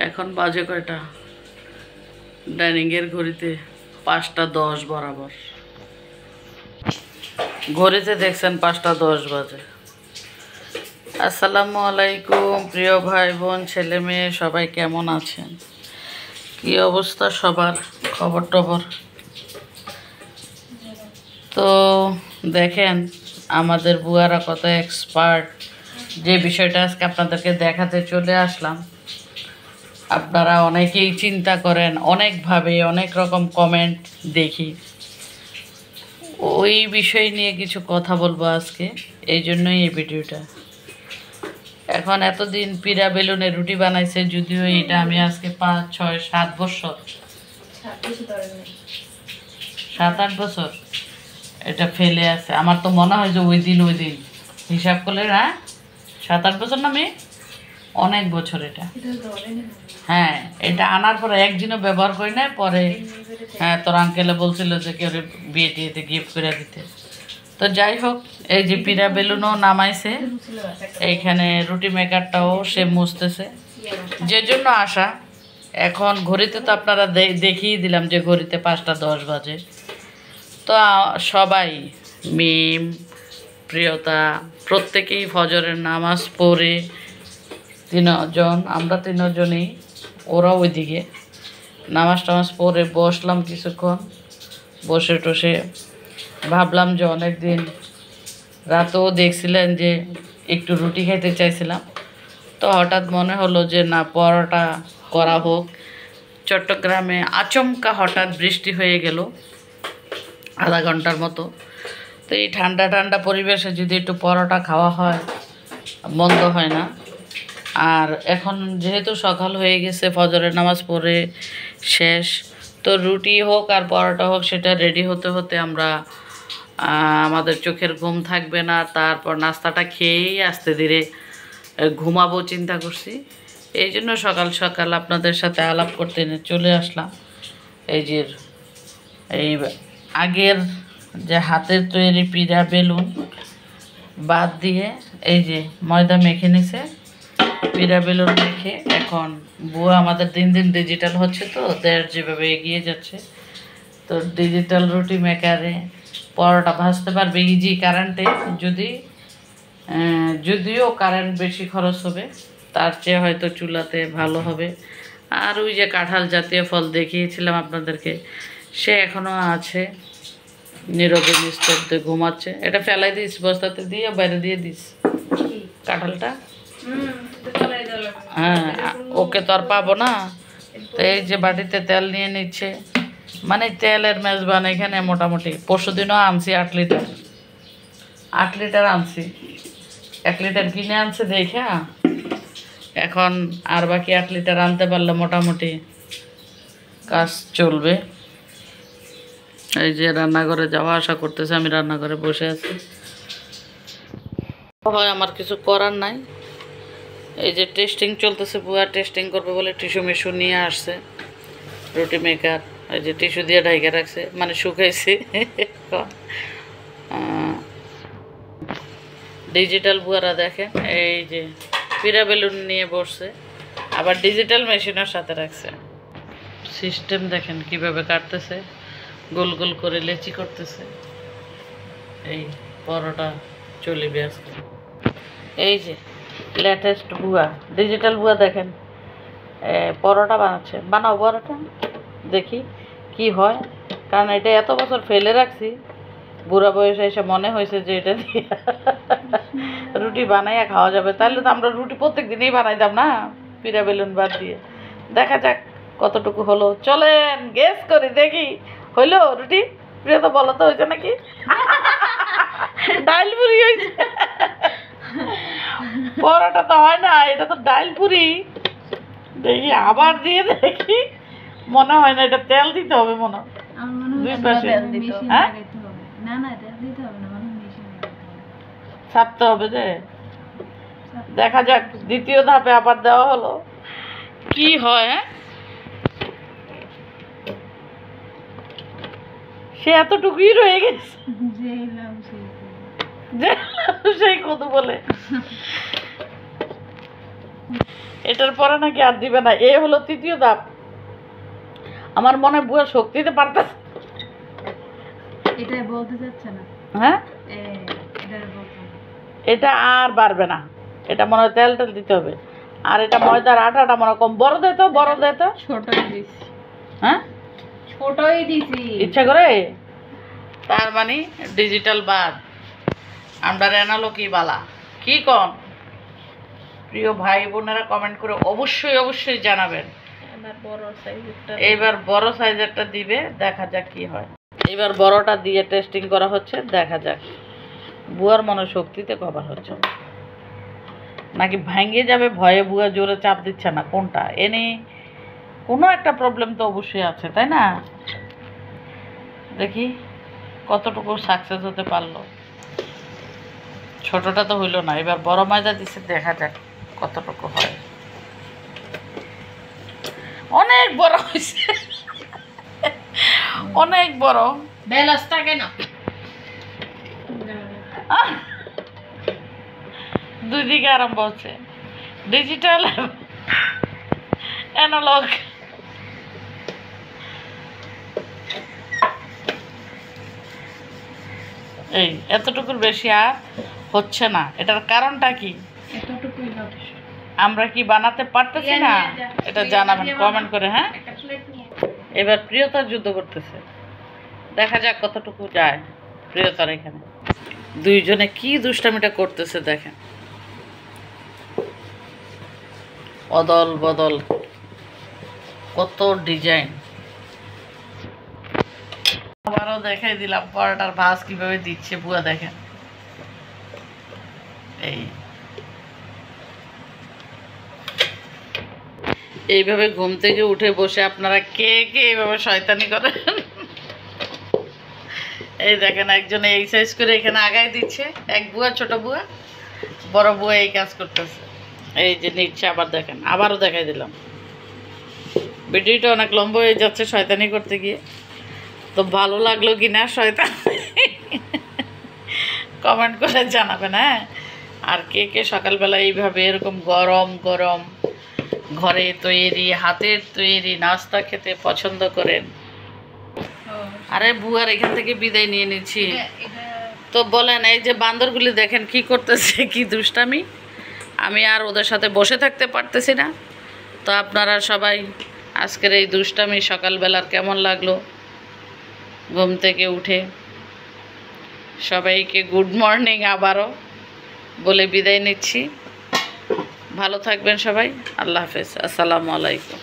এখন বাজে কয়টা? ডাইনিংয়ের ঘড়িতে 5টা 10 বরাবর। ঘড়িতে দেখছেন 5টা 10 বাজে। আসসালামু আলাইকুম প্রিয় ভাই বোন ছেলে মেয়ে সবাই কেমন আছেন? কি অবস্থা সবার, খবর টবর? তো দেখেন আমাদের বুয়ারা কত এক্সপার্ট, যে বিষয়টা আজকে আপনাদেরকে দেখাতে চলে আসলাম। আপনারা অনেকেই চিন্তা করেন অনেকভাবে, অনেক রকম কমেন্ট দেখি, ওই বিষয় নিয়ে কিছু কথা বলবো আজকে, এই জন্যই এই ভিডিওটা। এখন এতদিন পিড়া বেলুনে রুটি বানাইছে, যদিও এটা আমি আজকে 5, 6, 7 বছর, 7-8 বছর এটা ফেলে আছে। আমার তো মনে হয় যে ওই দিন হিসাব করলে না 7-8 বছর না, আমি অনেক বছর এটা। হ্যাঁ, এটা আনার পরে একদিনও ব্যবহার করি না। পরে হ্যাঁ, তোর আঙ্কেলে বলছিল যে কেউ বিয়ে টিয়েতে গিফট করে দিতে। তো যাই হোক, এই যে পিড়া বেলুনও নামাইছে, এইখানে রুটি মেকারটাও সে মুছতেছে, যে জন্য আসা। এখন ঘড়িতে তো আপনারা দেখিয়ে দিলাম যে ঘড়িতে 5টা 10 বাজে। তো সবাই, মিম, প্রিয়তা, প্রত্যেকেই ফজরের নামাজ পড়ে, 3 জন, আমরা 3 জনই, ওরা ওইদিকে নামাজ টামাজ পড়ে বসলাম কিছুক্ষণ। বসে টসে ভাবলাম যে অনেক দিন, রাতেও দেখছিলেন যে একটু রুটি খেতে চাইছিলাম, তো হঠাৎ মনে হলো যে না, পরোটা করা হোক। চট্টগ্রামে আচমকা হঠাৎ বৃষ্টি হয়ে গেল আধা ঘন্টার মতো। তো এই ঠান্ডা ঠান্ডা পরিবেশে যদি একটু পরোটা খাওয়া হয়, মন্দ হয় না। আর এখন যেহেতু সকাল হয়ে গেছে, ফজরের নামাজ পড়ে শেষ, তো রুটি হোক আর পরোটা হোক, সেটা রেডি হতে হতে আমরা আমাদের চোখের ঘুম থাকবে না। তারপর নাস্তাটা খেয়েই আস্তে ধীরে ঘুমাবো চিন্তা করছি। এই জন্য সকাল সকাল আপনাদের সাথে আলাপ করতে চলে আসলাম। এই যে এই আগের যে হাতের তৈরি পিড়া বেলুন বাদ দিয়ে এই যে ময়দা মেখে নিছে, পিড়া বেলুন মেখে এখন বুয়া আমাদের দিন দিন ডিজিটাল হচ্ছে, তো দেশ যেভাবে এগিয়ে যাচ্ছে, তো ডিজিটাল রুটি মেকারে পরোটা ভাজতে পারবে ইজি কারেন্টে। যদিও কারেন্ট বেশি খরচ হবে, তার চেয়ে হয়তো চুলাতে ভালো হবে। আর ওই যে কাঁঠাল জাতীয় ফল দেখিয়েছিলাম আপনাদেরকে, সে এখনও আছে নীরবে নিস্তব্ধে ঘুমাচ্ছে। এটা ফেলাই দিস, বস্তাতে দিয়ে বাইরে দিয়ে দিস কাঁঠালটা। হ্যাঁ, ওকে তো আর পাবো না। তো এই যে বাটিতে তেল নিয়ে নিচ্ছে, মানে তেলের মেজবান এখানে মোটামুটি। পরশুদিনও আনছি 8 লিটার, 8 লিটার আনছি। 1 লিটার কিনে আনছে দেখা, এখন আর বাকি 8 লিটার আনতে পারলে মোটামুটি কাজ চলবে। এই যে রান্নাঘরে যাওয়া আসা করতেছে, আমি রান্নাঘরে বসে আছি। হয় আমার কিছু করার নাই। এই যে টেস্টিং চলতেছে, বুয়া টেস্টিং করবে বলে টিস্যু মিশু নিয়ে আসছে, রুটি মেকার। এই যে টিস্যু দিয়ে ঢাইকে রাখছে, মানে শুকাইছে। ডিজিটাল বুয়ারা দেখেন, এই যে পিড়া বেলুন নিয়ে বসছে, আবার ডিজিটাল মেশিনের সাথে রাখছে। সিস্টেম দেখেন কিভাবে কাটতেছে, গোল গোল করে লেচি করতেছে। এই পরোটা চলিবে আজকে। এই যে লেটেস্ট বুয়া, ডিজিটাল বুয়া দেখেন পরোটা বানাচ্ছে। বানাও পরোটা, দেখি কি হয়। কারণ এটা এত বছর ফেলে রাখছি, বুড়া বয়সে এসে মনে হয়েছে যে এটা দিয়ে রুটি বানাইয়া খাওয়া যাবে। তাহলে তো আমরা রুটি প্রত্যেক দিনই বানাইতাম না, পিড়া বেলুন বাদ দিয়ে। দেখা যাক কতটুকু হলো, চলেন গেস করি দেখি। হইলো রুটি? প্রিয় তো বলো তো, হয়েছে নাকি? ডাইল পুরি হয়েছে। পরোটা তো হয় না, এটা তো ডাইল পুরি। দেখি আবার দিয়ে দেখি, মনে হয় না, এটা তেল দিতে হবে মনে হয়। দুই পাশে ছাপতে হবে যে। দেখা যাক, দ্বিতীয় ধাপে আবার দেওয়া হলো, কি হয়। হ্যাঁ, সে এতটুকুই রয়ে গেছে, সেই কত বলে। এটার পরে নাকি আর দিবে না। এ হলো তৃতীয় ধাপ। আমার মনে হয় বুয়া শক্তিতে পারতেছে। এটাই বলতে চাচ্ছে না। হ্যাঁ, এটাই বলতে না। এটা আর বাড়বে না। এটা মনে হয় তেল টেল দিতে হবে। আর এটা ময়দার আটাটা মনে হয় কম। বড় দে তো, বড় দে তো। ছোটই দিছি। হ্যাঁ, ছোটই দিছি ইচ্ছা করে। তার মানে ডিজিটাল বাদ, আমরা অ্যানালগই বালা। কি কন প্রিয় ভাই বোনেরা, কমেন্ট করে অবশ্যই অবশ্যই জানাবেন। আমার বড় সাইজেরটা এইবার বড় সাইজেরটা দিবে, দেখা যাক কি হয়। এইবার বড়টা দিয়ে টেস্টিং করা হচ্ছে, দেখা যাক বুয়ার মনে শক্তিতে কভার হচ্ছে নাকি ভাঙে যাবে ভয়ে বুয়া জোরে চাপ দিচ্ছে না। কোনটা এনে কোনো একটা প্রবলেম তো অবশ্যই আছে, তাই না? দেখি কতটুকু সাকসেস হতে পারলো। ছোটটা তো হইলো না, এবার বড় ময়দা দিচ্ছে, দেখা যাক কতটুকু হয়। অনেক বড় হয়েছে, অনেক বড়। বেলসটা কেন? দুই দিকে আরম্ভ হচ্ছে, ডিজিটাল অ্যানালগ। এই এতটুকুর বেশি আর হচ্ছে না। এটার কারণটা কি? এতটুকুই হবে। আমরা কি বানাতে পারতেছি না? এটা জানাবেন কমেন্ট করে। হ্যাঁ, একটা প্লেট নিয়ে এবার প্রিয়তার যুদ্ধ করতেছে, দেখা যাক কতটুকু যায় প্রিয়তার এখানে। দুইজনে কি দুষ্টামিটা করতেছে দেখেন, অদল বদল, কত ডিজাইন। আবারও দেখাই দিলাম পরোটার ভাঁজ কিভাবে দিচ্ছে বুয়া, দেখেন। এইভাবে ঘুম থেকে উঠে বসে আপনারা কে কে এইভাবে শয়তানি করেন? এই দেখেন, একজনে এই সাইজ করে এখানে আগায় দিচ্ছে, এক বুয়া, ছোট বুয়া, বড় বুয়া এই কাজ করতেছে। এই যে নিচ্ছে, আবার দেখেন, আবারও দেখাই দিলাম। ভিডিওটা অনেক লম্বা হয়ে যাচ্ছে শয়তানি করতে গিয়ে। তো ভালো লাগলো কি না শয়তান কমেন্ট করে জানাবেন। হ্যাঁ, আর কে কে সকালবেলা এইভাবে এরকম গরম গরম ঘরে তৈরি হাতের তৈরি নাস্তা খেতে পছন্দ করেন? আরে বুয়ার এখান থেকে বিদায় নিয়ে নিচ্ছি। তো বলেন, এই যে বান্দরগুলি দেখেন কি করতেছে, কি দুষ্টামি। আমি আর ওদের সাথে বসে থাকতে পারতেছি না। তো আপনারা সবাই আজকের এই দুষ্টামি সকালবেলার কেমন লাগলো? ঘুম থেকে উঠে সবাইকে গুড মর্নিং আবারও বলে বিদায় নিচ্ছি। ভালো থাকবেন সবাই। আল্লাহ হাফেজ, আসসালামু আলাইকুম।